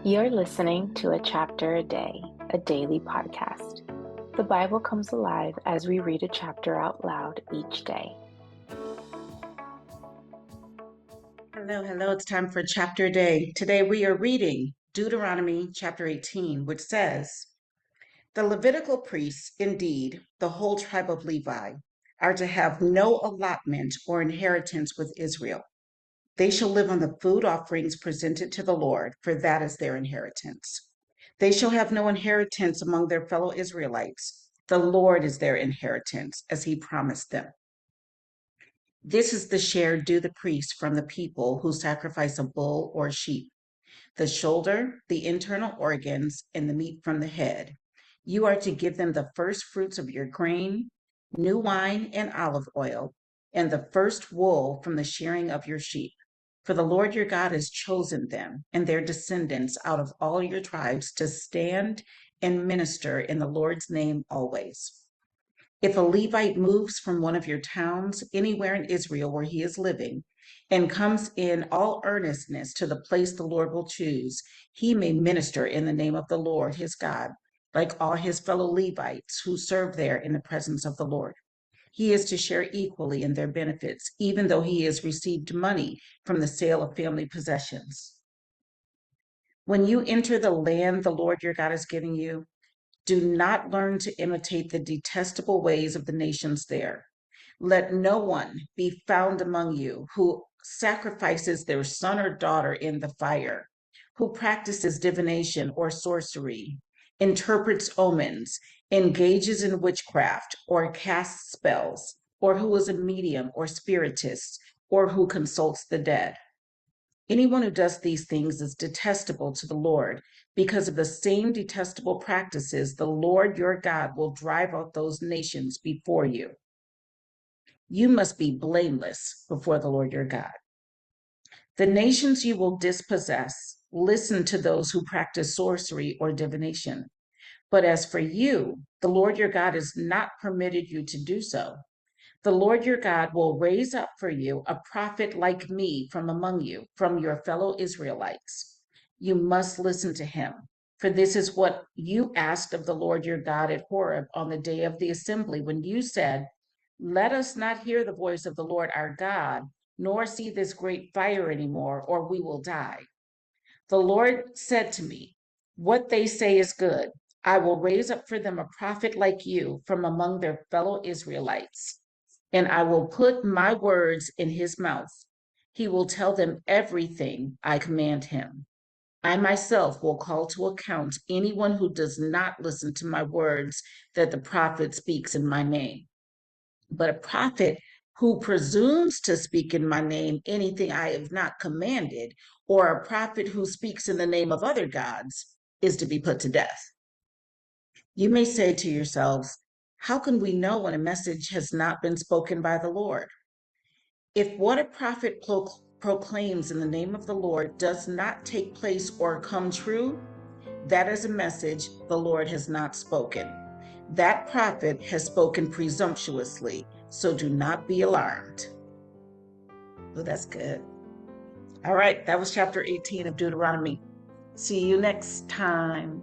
You're listening to A Chapter a Day, a daily podcast. The Bible comes alive as we read a chapter out loud each day. Hello. It's time for chapter a day. Today we are reading Deuteronomy chapter 18, which says, "The Levitical priests, indeed, the whole tribe of Levi, are to have no allotment or inheritance with Israel. They shall live on the food offerings presented to the Lord, for that is their inheritance. They shall have no inheritance among their fellow Israelites. The Lord is their inheritance, as he promised them. This is the share due the priest from the people who sacrifice a bull or sheep, the shoulder, the internal organs, and the meat from the head. You are to give them the first fruits of your grain, new wine and olive oil, and the first wool from the shearing of your sheep. For the Lord your God has chosen them and their descendants out of all your tribes to stand and minister in the Lord's name always. If a Levite moves from one of your towns anywhere in Israel where he is living and comes in all earnestness to the place the Lord will choose, he may minister in the name of the Lord his God, like all his fellow Levites who serve there in the presence of the Lord. He is to share equally in their benefits, even though he has received money from the sale of family possessions. When you enter the land the Lord your God is giving you, do not learn to imitate the detestable ways of the nations there. Let no one be found among you who sacrifices their son or daughter in the fire, who practices divination or sorcery, interprets omens, engages in witchcraft, or casts spells, or who is a medium or spiritist, or who consults the dead. Anyone who does these things is detestable to the Lord. Because of the same detestable practices, the Lord your God will drive out those nations before you. You must be blameless before the Lord your God. The nations you will dispossess listen to those who practice sorcery or divination. But as for you, the Lord your God has not permitted you to do so. The Lord your God will raise up for you a prophet like me from among you, from your fellow Israelites. You must listen to him, for this is what you asked of the Lord your God at Horeb on the day of the assembly, when you said, 'Let us not hear the voice of the Lord our God, nor see this great fire anymore, or we will die.' The Lord said to me, 'What they say is good. I will raise up for them a prophet like you from among their fellow Israelites, and I will put my words in his mouth. He will tell them everything I command him. I myself will call to account anyone who does not listen to my words that the prophet speaks in my name. But a prophet who presumes to speak in my name anything I have not commanded, or a prophet who speaks in the name of other gods, is to be put to death. You may say to yourselves, 'How can we know when a message has not been spoken by the Lord?' If what a prophet proclaims in the name of the Lord does not take place or come true, that is a message the Lord has not spoken. That prophet has spoken presumptuously, so do not be alarmed." Oh, that's good. All right, that was chapter 18 of Deuteronomy. See you next time.